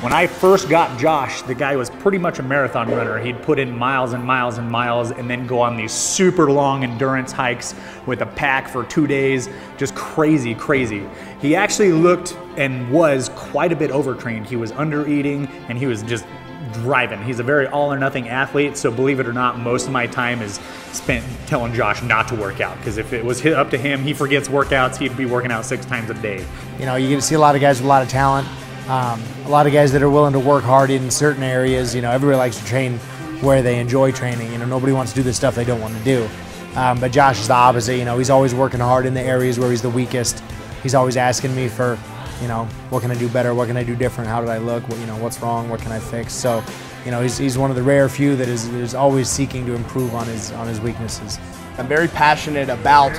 When I first got Josh, the guy was pretty much a marathon runner. He'd put in miles and miles and miles and then go on these super long endurance hikes with a pack for 2 days. Just crazy, crazy. He actually looked and was quite a bit overtrained. He was under eating and he was just driving. He's a very all or nothing athlete, so believe it or not, most of my time is spent telling Josh not to work out, because if it was up to him, he forgets workouts, he'd be working out 6 times a day. You know, you get to see a lot of guys with a lot of talent, a lot of guys that are willing to work hard in certain areas. You know, everybody likes to train where they enjoy training. You know, nobody wants to do the stuff they don't want to do. But Josh is the opposite. You know, he's always working hard in the areas where he's the weakest. He's always asking me for, you know, what can I do better? What can I do different? How did I look? What, you know, what's wrong? What can I fix? So, you know, he's one of the rare few that is always seeking to improve on his weaknesses. I'm very passionate about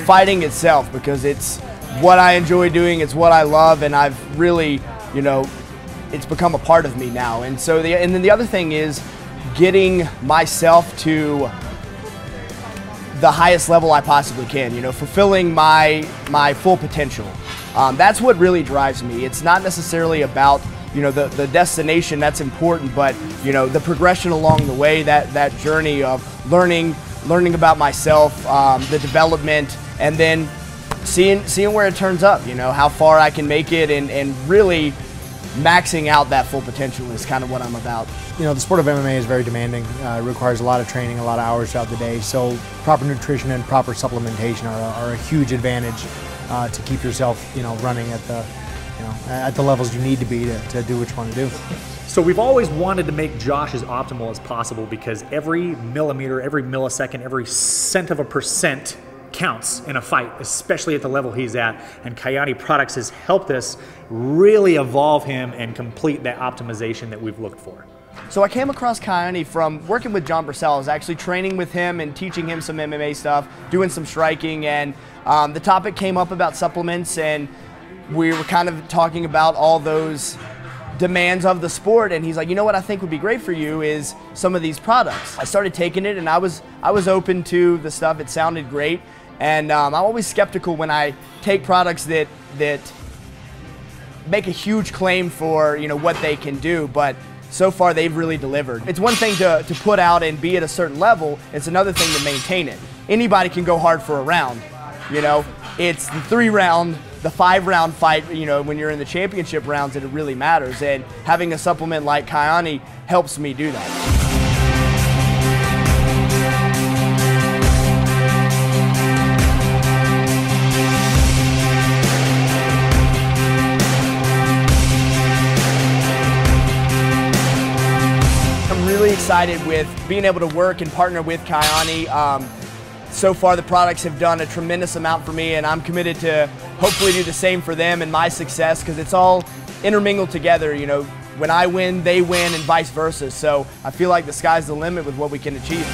fighting itself because it's what I enjoy doing, it's what I love, and I've really, you know, it's become a part of me now. And so and then the other thing is getting myself to the highest level I possibly can, you know, fulfilling my full potential. That's what really drives me. It's not necessarily about, you know, the destination. That's important, but, you know, the progression along the way, that journey of learning about myself, the development, and then seeing where it turns up, you know, how far I can make it, and really maxing out that full potential is kind of what I'm about. You know, the sport of MMA is very demanding. It requires a lot of training, a lot of hours throughout the day, so proper nutrition and proper supplementation are a huge advantage to keep yourself, you know, running at the levels you need to be to do what you want to do. So we've always wanted to make Josh as optimal as possible, because every millimeter, every millisecond, every cent of a percent counts in a fight, especially at the level he's at. And Kyani Products has helped us really evolve him and complete that optimization that we've looked for. So I came across Kyani from working with John Purcell. I was actually training with him and teaching him some MMA stuff, doing some striking, and the topic came up about supplements, and we were kind of talking about all those demands of the sport, and he's like, you know what I think would be great for you is some of these products. I started taking it, and I was open to the stuff. It sounded great, and I'm always skeptical when I take products that make a huge claim for, you know, what they can do, but so far they've really delivered. It's one thing to put out and be at a certain level, it's another thing to maintain it. Anybody can go hard for a round, you know. It's the 3-round, the 5-round fight, you know, when you're in the championship rounds, that it really matters, and having a supplement like Kyani helps me do that. Really excited with being able to work and partner with Kyani. So far the products have done a tremendous amount for me, and I'm committed to hopefully do the same for them and my success, because it's all intermingled together. You know, when I win, they win, and vice versa. So I feel like the sky's the limit with what we can achieve.